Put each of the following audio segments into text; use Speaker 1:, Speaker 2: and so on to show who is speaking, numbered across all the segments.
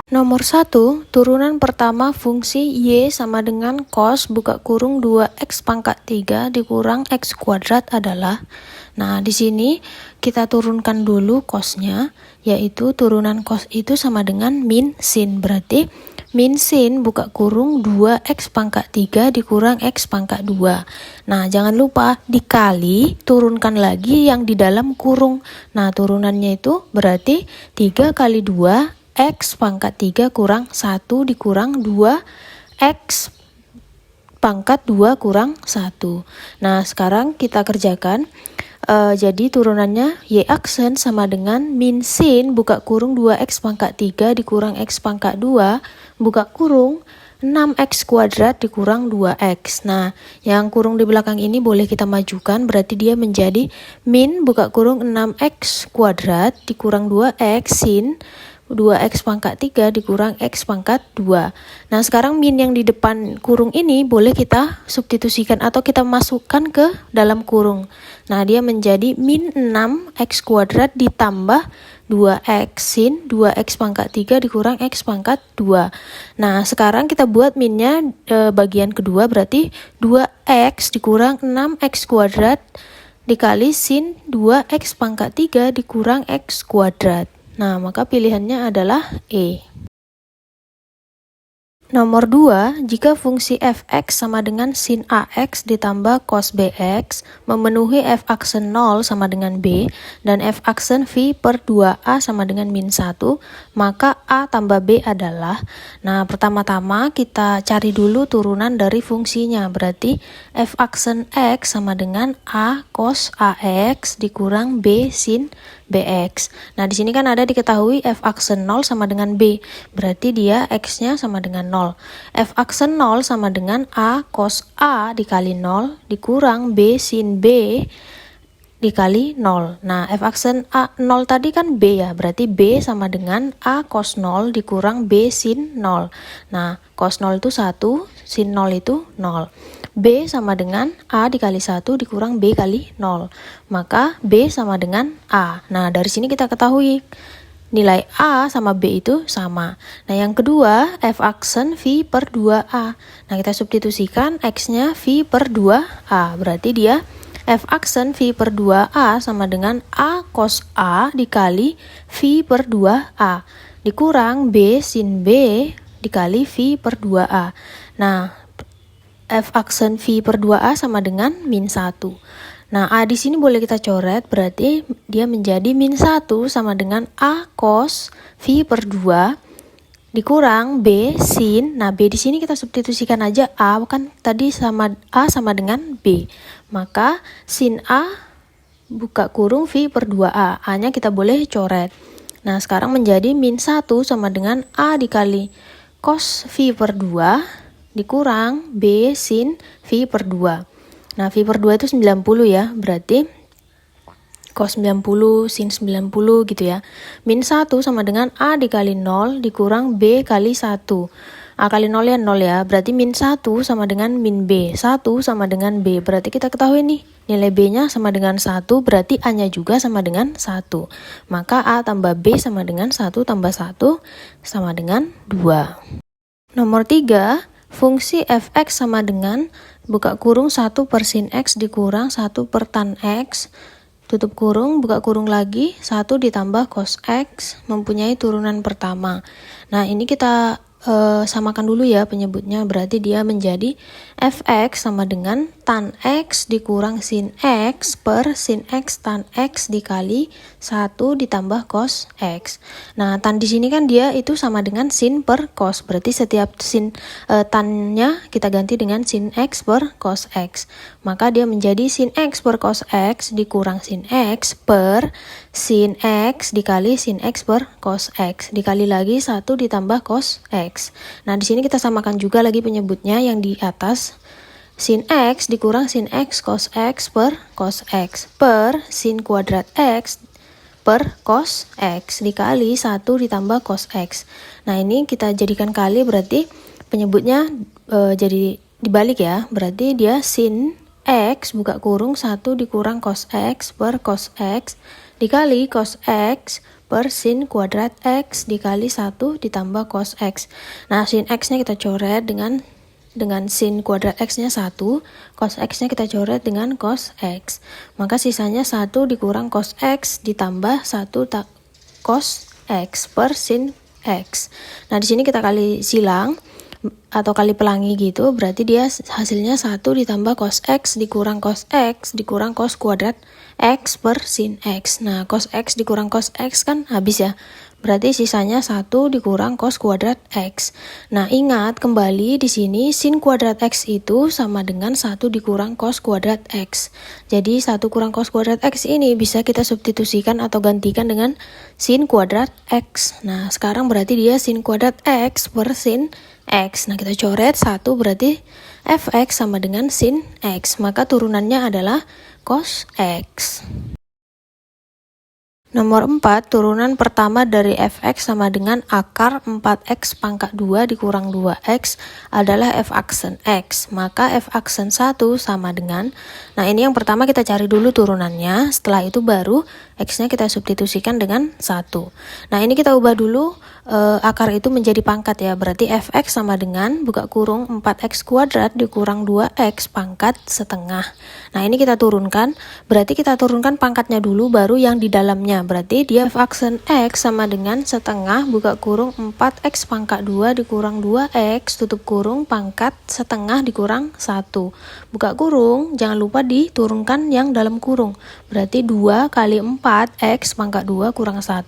Speaker 1: Nomor 1, turunan pertama fungsi Y sama dengan cos buka kurung 2x pangkat 3 dikurang x kuadrat adalah. Nah, di sini kita turunkan dulu cosnya, yaitu turunan cos itu sama dengan min sin. Berarti min sin buka kurung 2x pangkat 3 dikurang x pangkat 2. Nah, jangan lupa dikali, turunkan lagi yang di dalam kurung. Nah, turunannya itu berarti 3 kali 2 X pangkat 3 kurang 1 dikurang 2 X pangkat 2 kurang 1. Nah, sekarang kita kerjakan. Jadi turunannya Y aksen sama dengan min sin buka kurung 2X pangkat 3 dikurang X pangkat 2 buka kurung 6X kuadrat dikurang 2X. Nah, yang kurung di belakang ini boleh kita majukan, berarti dia menjadi min buka kurung 6X kuadrat dikurang 2X sin 2x pangkat 3 dikurang x pangkat 2. Nah, sekarang min yang di depan kurung ini boleh kita substitusikan atau kita masukkan ke dalam kurung. Nah, dia menjadi min 6x kuadrat ditambah 2x sin 2x pangkat 3 dikurang x pangkat 2. Nah, sekarang kita buat minnya bagian kedua, berarti 2x dikurang 6x kuadrat dikali sin 2x pangkat 3 dikurang x kuadrat. Nah, maka pilihannya adalah E. Nomor 2, jika fungsi fx sama dengan sin ax ditambah cos bx memenuhi f aksen 0 sama dengan b dan f aksen v per 2a sama dengan min 1, maka a tambah b adalah. Nah, pertama-tama kita cari dulu turunan dari fungsinya, berarti f aksen x sama dengan a cos ax dikurang b sin bx. Nah, di sini kan ada diketahui f aksen 0 sama dengan b, berarti dia x-nya sama dengan 0. F aksen 0 sama dengan A cos A dikali 0 dikurang B sin B dikali 0. Nah, F aksen A 0 tadi kan B ya, berarti B sama dengan A cos 0 dikurang B sin 0. Nah, cos 0 itu 1, sin 0 itu 0. B sama dengan A dikali 1 dikurang B kali 0. Maka B sama dengan A. Nah, dari sini kita ketahui nilai A sama B itu sama. Nah, yang kedua, F aksen V per 2A. Nah, kita substitusikan X-nya V per 2A. Berarti dia F aksen V per 2A sama dengan A cos A dikali V per 2A. Dikurang B sin B dikali V per 2A. Nah, F aksen V per 2A sama dengan min 1. Nah, A di sini boleh kita coret, berarti dia menjadi min 1 sama dengan A cos V per 2 dikurang B sin. Nah, B di sini kita substitusikan aja A, kan tadi sama A sama dengan B. Maka sin A buka kurung V per 2A. A-nya kita boleh coret. Nah, sekarang menjadi min 1 sama dengan A dikali cos V per 2 dikurang B sin V per 2. Nah, V per 2 itu 90 ya, berarti cos 90 sin 90 gitu ya. Min 1 sama dengan A dikali 0 dikurang B kali 1. A kali 0 ya 0 ya, berarti min 1 sama dengan min B. 1 sama dengan B, berarti kita ketahui nih, nilai B-nya sama dengan 1, berarti A-nya juga sama dengan 1. Maka A tambah B sama dengan 1 tambah 1 sama dengan 2. Nomor 3, fungsi fx sama dengan buka kurung 1 per sin x dikurang 1 per tan x, tutup kurung, buka kurung lagi, 1 ditambah cos x, mempunyai turunan pertama. Nah, ini kita samakan dulu ya penyebutnya, berarti dia menjadi fx sama dengan tan x dikurang sin x per sin x tan x dikali 1 ditambah cos x. Nah, tan di sini kan dia itu sama dengan sin per cos, berarti setiap sin tannya kita ganti dengan sin x per cos x. Maka dia menjadi sin x per cos x dikurang sin x per sin x dikali sin x per cos x dikali lagi 1 ditambah cos x. Nah, di sini kita samakan juga lagi penyebutnya yang di atas. Sin x dikurang sin x cos x per cos x per sin kuadrat x per cos x dikali 1 ditambah cos x. Nah, ini kita jadikan kali, berarti penyebutnya jadi dibalik ya. Berarti dia sin x buka kurung 1 dikurang cos x per cos x dikali cos X per sin kuadrat X dikali 1 ditambah cos X. Nah, sin X-nya kita coret dengan sin kuadrat X-nya 1, cos X-nya kita coret dengan cos X. Maka sisanya 1 dikurang cos X ditambah 1 cos X per sin X. Nah, di sini kita kali silang atau kali pelangi gitu, berarti dia hasilnya 1 ditambah cos X dikurang cos X dikurang cos kuadrat X per sin X. Nah, cos X dikurang cos X kan habis ya. Berarti sisanya 1 dikurang cos kuadrat X. Nah, ingat kembali di sini sin kuadrat X itu sama dengan 1 dikurang cos kuadrat X. Jadi 1 kurang cos kuadrat X ini bisa kita substitusikan atau gantikan dengan sin kuadrat X. Nah, sekarang berarti dia sin kuadrat X per sin X. Nah, kita coret 1 berarti fx sama dengan sin X. Maka turunannya adalah cos X. Nomor 4, turunan pertama dari fx sama dengan akar 4x pangkat 2 dikurang 2x adalah f aksen x. Maka f aksen 1 sama dengan, nah ini yang pertama kita cari dulu turunannya, setelah itu baru x-nya kita substitusikan dengan 1. Nah, ini kita ubah dulu akar itu menjadi pangkat ya, berarti fx sama dengan buka kurung 4x kuadrat dikurang 2x pangkat setengah. Nah, ini kita turunkan, berarti kita turunkan pangkatnya dulu baru yang di dalamnya. Berarti dia f aksen x sama dengan setengah buka kurung 4x pangkat 2 dikurang 2x tutup kurung pangkat setengah dikurang 1. Buka kurung, jangan lupa diturunkan yang dalam kurung. Berarti 2 kali 4x pangkat 2 kurang 1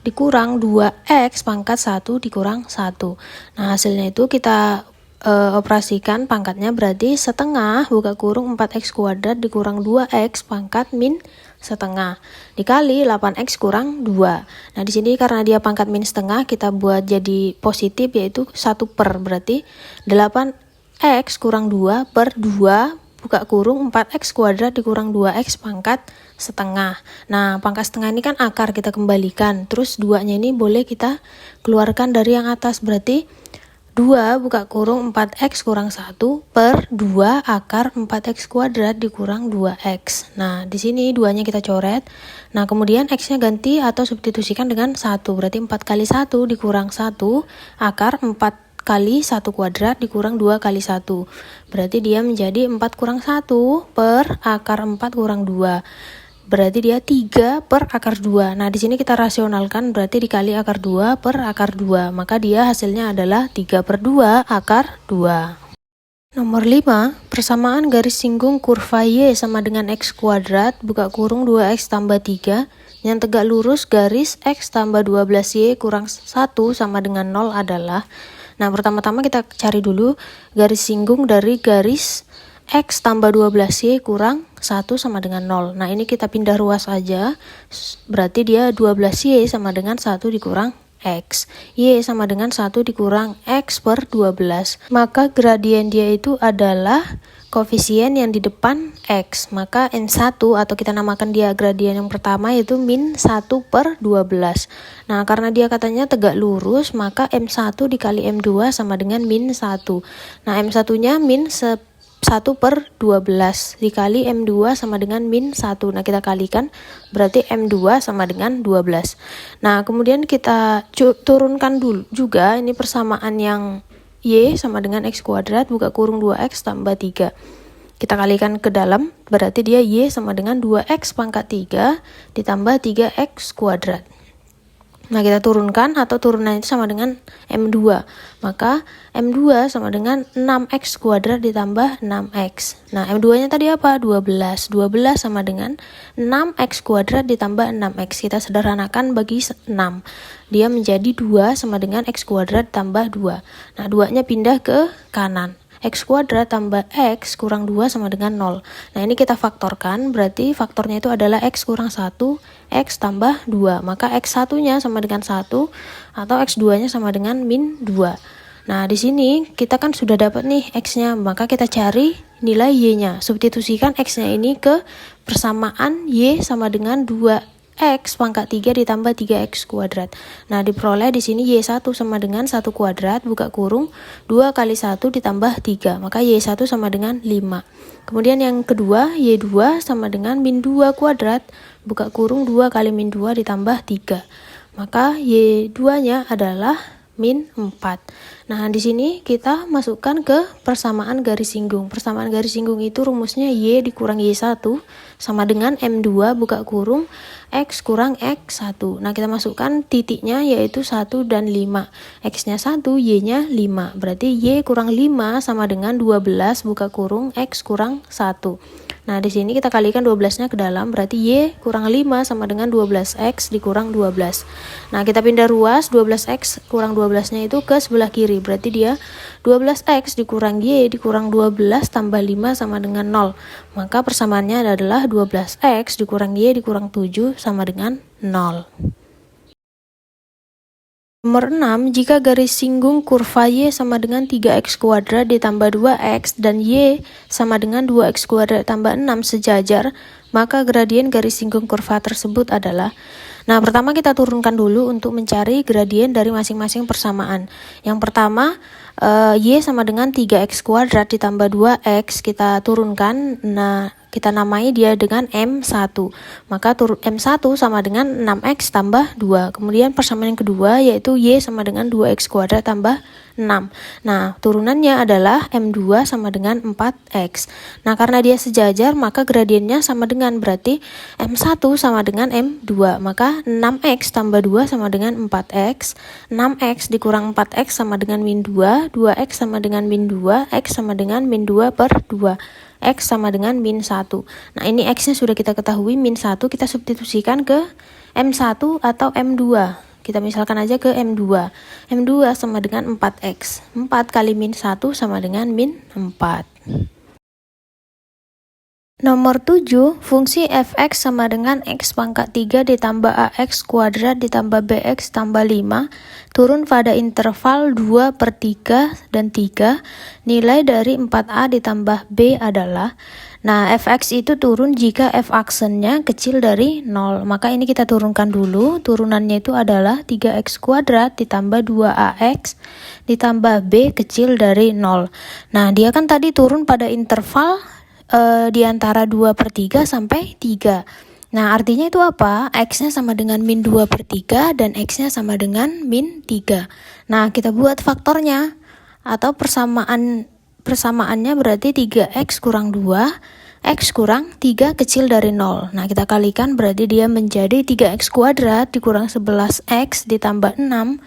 Speaker 1: dikurang 2x pangkat 1 dikurang 1. Nah, hasilnya itu kita operasikan pangkatnya, berarti setengah buka kurung 4x kuadrat dikurang 2x pangkat min setengah dikali 8x kurang 2. Nah, di sini karena dia pangkat min setengah kita buat jadi positif yaitu 1 per, berarti 8x kurang 2 per 2 buka kurung 4x kuadrat dikurang 2x pangkat setengah. Nah, pangkat setengah ini kan akar, kita kembalikan, terus 2-nya ini boleh kita keluarkan dari yang atas, berarti 2 buka kurung 4x kurang 1 per 2 akar 4x kuadrat dikurang 2x. Nah, di sini 2-nya kita coret. Nah, kemudian x-nya ganti atau substitusikan dengan 1. Berarti 4 kali 1 dikurang 1 akar 4 kali 1 kuadrat dikurang 2 kali 1. Berarti dia menjadi 4 kurang 1 per akar 4 kurang 2. Berarti dia 3 per akar 2. Nah, di sini kita rasionalkan, berarti dikali akar 2 per akar 2. Maka dia hasilnya adalah 3 per 2 akar 2. Nomor 5, persamaan garis singgung kurva Y sama dengan X kuadrat, buka kurung 2X tambah 3, yang tegak lurus garis X tambah 12Y kurang 1 sama dengan 0 adalah, nah pertama-tama kita cari dulu garis singgung dari garis X tambah 12Y kurang 1 sama dengan 0. Nah, ini kita pindah ruas aja. Berarti dia 12Y sama dengan 1 dikurang X. Y sama dengan 1 dikurang X per 12. Maka gradien dia itu adalah koefisien yang di depan X. Maka M1 atau kita namakan dia gradien yang pertama yaitu min 1 per 12. Nah, karena dia katanya tegak lurus, maka M1 dikali M2 sama dengan min 1. Nah, M1-nya min 1 per 12 dikali M2 sama dengan min 1. Nah, kita kalikan, berarti M2 sama dengan 12. Nah, kemudian kita turunkan dulu juga ini persamaan yang Y sama dengan X kuadrat buka kurung 2X tambah 3. Kita kalikan ke dalam, berarti dia Y sama dengan 2X pangkat 3 ditambah 3X kuadrat. Nah, kita turunkan atau turunan itu sama dengan M2. Maka M2 sama dengan 6X kuadrat ditambah 6X. Nah, M2-nya tadi apa? 12. 12 sama dengan 6X kuadrat ditambah 6X. Kita sederhanakan bagi 6. Dia menjadi 2 sama dengan X kuadrat tambah 2. Nah, 2-nya pindah ke kanan. X kuadrat tambah X kurang 2 sama dengan 0. Nah, ini kita faktorkan, berarti faktornya itu adalah X kurang 1, X tambah 2. Maka X1-nya sama dengan 1, atau X2-nya sama dengan min 2. Nah, di sini kita kan sudah dapat nih X-nya, maka kita cari nilai Y-nya. Substitusikan X-nya ini ke persamaan Y sama dengan 2 X pangkat 3 ditambah 3X kuadrat. Nah, diperoleh di sini Y1 sama dengan 1 kuadrat, buka kurung, 2 kali 1 ditambah 3, maka Y1 sama dengan 5. Kemudian yang kedua, Y2 sama dengan min 2 kuadrat, buka kurung, 2 kali min 2 ditambah 3. Maka Y2-nya adalah min 4. Nah, di sini kita masukkan ke persamaan garis singgung. Persamaan garis singgung itu rumusnya Y dikurang Y1 sama dengan M2 buka kurung X kurang X1. Nah, kita masukkan titiknya yaitu 1 dan 5. X-nya 1, Y-nya 5. Berarti Y kurang 5 sama dengan 12 buka kurung X kurang 1. Nah, di sini kita kalikan 12-nya ke dalam, berarti Y kurang 5 sama dengan 12X dikurang 12. Nah, kita pindah ruas, 12X kurang 12-nya itu ke sebelah kiri, berarti dia 12X dikurang Y dikurang 12 tambah 5 sama dengan 0. Maka persamaannya adalah 12X dikurang Y dikurang 7 sama dengan 0. Nomor 6, jika garis singgung kurva Y sama dengan 3X kuadrat ditambah 2X dan Y sama dengan 2X kuadrat tambah 6 sejajar, maka gradien garis singgung kurva tersebut adalah. Nah, pertama kita turunkan dulu untuk mencari gradien dari masing-masing persamaan. Yang pertama, Y sama dengan 3X kuadrat ditambah 2X, kita turunkan. Nah, kita namai dia dengan M1. Maka M1 sama dengan 6X tambah 2. Kemudian persamaan yang kedua yaitu Y sama dengan 2X kuadrat tambah 6. Nah, turunannya adalah M2 sama dengan 4X. Nah, karena dia sejajar maka gradiennya sama dengan, berarti M1 sama dengan M2. Maka 6X tambah 2 sama dengan 4X. 6X dikurang 4X sama dengan min 2. 2X sama dengan min 2. X sama dengan min 2 per 2. X sama dengan min 1. Nah, ini X-nya sudah kita ketahui, min 1 kita substitusikan ke M1 atau M2. Kita misalkan aja ke M2. M2 sama dengan 4X. 4 kali min 1 sama dengan min 4. Nomor 7, fungsi fx sama dengan x pangkat 3 ditambah ax kuadrat ditambah bx tambah 5 turun pada interval 2 per 3 dan 3. Nilai dari 4a ditambah b adalah. Nah, fx itu turun jika f aksennya kecil dari 0. Maka ini kita turunkan dulu. Turunannya itu adalah 3x kuadrat ditambah 2ax ditambah b kecil dari 0. Nah, dia kan tadi turun pada interval di antara 2 per 3 sampai 3. Nah, artinya itu apa? X-nya sama dengan min 2 per 3 dan X-nya sama dengan min 3. Nah, kita buat faktornya atau persamaannya berarti 3X kurang 2, X kurang 3 kecil dari 0. Nah, kita kalikan berarti dia menjadi 3X kuadrat dikurang 11X ditambah 6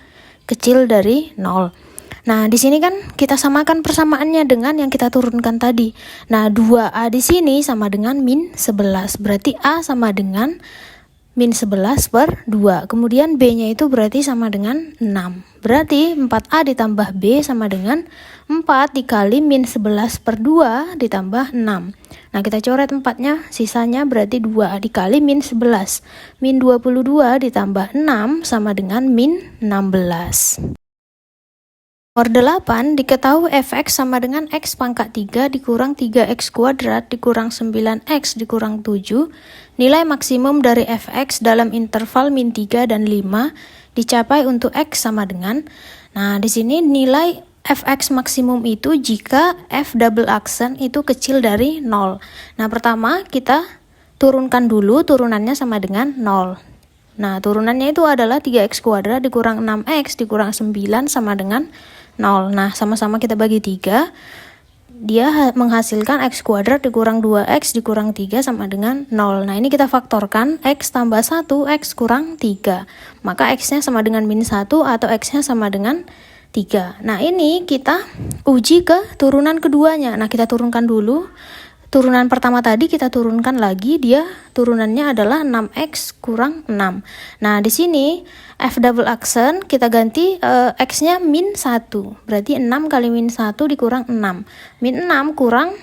Speaker 1: kecil dari 0. Nah, di sini kan kita samakan persamaannya dengan yang kita turunkan tadi. Nah, 2A di sini sama dengan min 11. Berarti A sama dengan min 11 per 2. Kemudian B-nya itu berarti sama dengan 6. Berarti 4A ditambah B sama dengan 4 dikali min 11 per 2 ditambah 6. Nah, kita coret 4-nya, sisanya berarti 2A dikali min 11. Min 22 ditambah 6 sama dengan min 16. Nomor 8, diketahui fx sama dengan x pangkat 3 dikurang 3x kuadrat dikurang 9x dikurang 7. Nilai maksimum dari fx dalam interval min 3 dan 5 dicapai untuk x sama dengan. Nah, di sini nilai fx maksimum itu jika f double aksen itu kecil dari 0. Nah, pertama kita turunkan dulu, turunannya sama dengan 0. Nah, turunannya itu adalah 3x kuadrat dikurang 6x dikurang 9 sama dengan 0. Nah, sama-sama kita bagi 3. Dia menghasilkan x kuadrat dikurang 2x dikurang 3 sama dengan 0. Nah, ini kita faktorkan x tambah 1, x kurang 3. Maka x-nya sama dengan min 1 atau x-nya sama dengan 3. Nah, ini kita uji ke turunan keduanya. Nah, kita turunkan dulu. Turunan pertama tadi kita turunkan lagi, dia turunannya adalah 6x kurang 6. Nah, di sini f double aksen kita ganti x-nya min 1. Berarti 6 kali min 1 dikurang 6. Min 6 kurang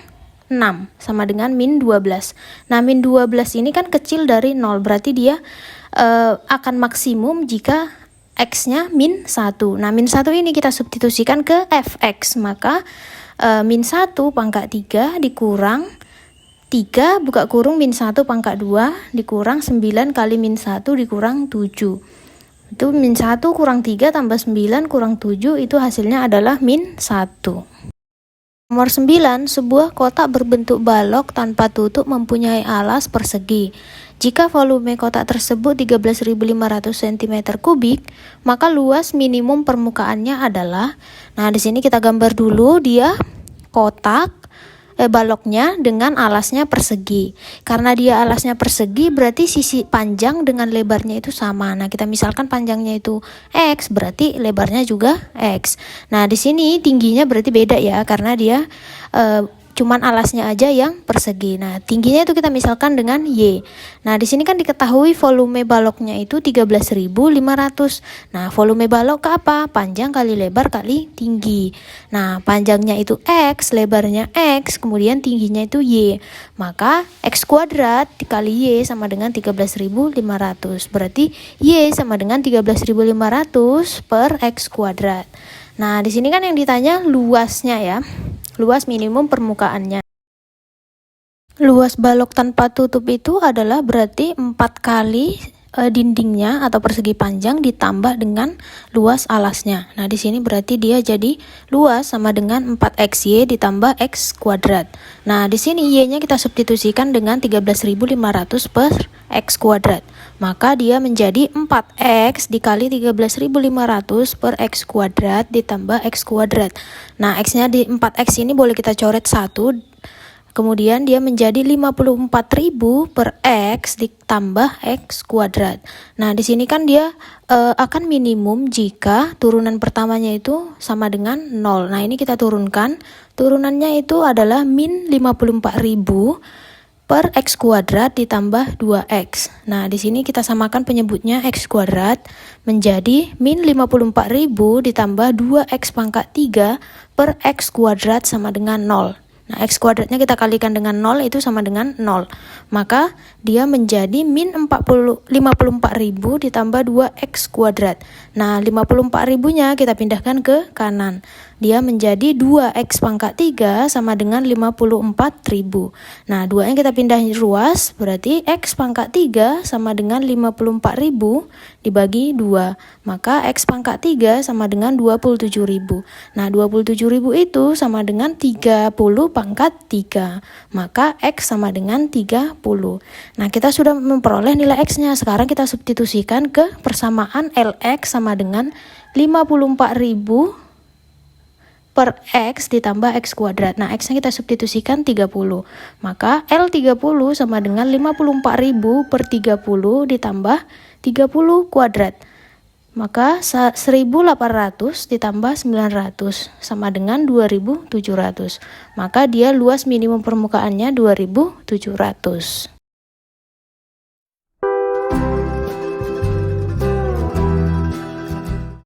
Speaker 1: 6 sama dengan min 12. Nah, min 12 ini kan kecil dari 0. Berarti dia akan maksimum jika x-nya min 1. Nah, min 1 ini kita substitusikan ke fx. Maka min 1 pangkat 3 dikurang 3 buka kurung min 1 pangkat 2 dikurang 9 kali min 1 dikurang 7. Itu min 1 kurang 3 tambah 9 kurang 7 itu hasilnya adalah min 1. Nomor 9, sebuah kotak berbentuk balok tanpa tutup mempunyai alas persegi. Jika volume kotak tersebut 13.500 cm3, maka luas minimum permukaannya adalah, nah di sini kita gambar dulu dia kotak baloknya dengan alasnya persegi. Karena dia alasnya persegi berarti sisi panjang dengan lebarnya itu sama. Nah, kita misalkan panjangnya itu X, berarti lebarnya juga X. Nah, di sini tingginya berarti beda ya, karena dia cuman alasnya aja yang persegi. Nah, tingginya itu kita misalkan dengan Y. Nah, di sini kan diketahui volume baloknya itu 13.500. Nah, volume balok ke apa? Panjang kali lebar kali tinggi. Nah, panjangnya itu X, lebarnya X, kemudian tingginya itu Y. Maka X kuadrat dikali Y sama dengan 13.500. Berarti Y sama dengan 13.500 per X kuadrat. Nah, di sini kan yang ditanya luasnya ya. Luas minimum permukaannya. Luas balok tanpa tutup itu adalah berarti 4 kali dindingnya atau persegi panjang ditambah dengan luas alasnya. Nah, di sini berarti dia jadi luas sama dengan 4xy ditambah x kuadrat. Nah, di sini y-nya kita substitusikan dengan 13.500 per x kuadrat. Maka dia menjadi 4x dikali 13.500 per x kuadrat ditambah x kuadrat. Nah, x-nya di 4x ini boleh kita coret 1. Kemudian dia menjadi 54.000 per X ditambah X kuadrat. Nah, di sini kan dia akan minimum jika turunan pertamanya itu sama dengan 0. Nah, ini kita turunkan. Turunannya itu adalah min 54.000 per X kuadrat ditambah 2X. Nah, di sini kita samakan penyebutnya X kuadrat menjadi min 54.000 ditambah 2X pangkat 3 per X kuadrat sama dengan 0. Nah, X kuadratnya kita kalikan dengan 0 itu sama dengan 0. Maka dia menjadi min 54.000 ditambah 2X kuadrat. Nah, 54.000-nya kita pindahkan ke kanan. Dia menjadi 2X pangkat 3 sama dengan 54.000. Nah, 2-nya kita pindahin ruas, berarti X pangkat 3 sama dengan 54.000 dibagi 2. Maka X pangkat 3 sama dengan 27.000. Nah, 27.000 itu sama dengan 30 pangkat 3. Maka X sama dengan 30. Nah, kita sudah memperoleh nilai X-nya. Sekarang kita substitusikan ke persamaan LX sama dengan 54.000 per X ditambah X kuadrat. Nah, X-nya kita substitusikan 30. Maka L30 sama dengan 54.000 per 30 ditambah 30 kuadrat. Maka 1.800 ditambah 900 sama dengan 2.700. Maka dia luas minimum permukaannya 2.700.